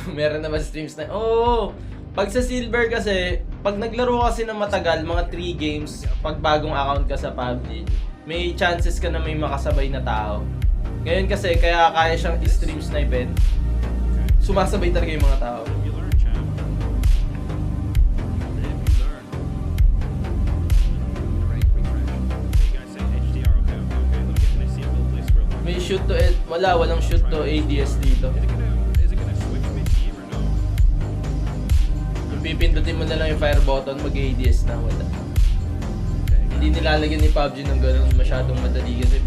Meron na ba streams na? Oo! Pag sa silver kasi, pag naglaro kasi ng matagal, mga 3 games, pag bagong account ka sa PUBG, may chances ka na may makasabay na tao. Ngayon kasi, kaya kaya siyang stream snipe, sumasabay talaga yung mga tao. May shoot to it, walang shoot to ADS dito. Yung pipindutin mo na lang yung fire button, mag-ADS na, wala. Hindi nilalagyan ni PUBG ng ganun, masyadong madali kasi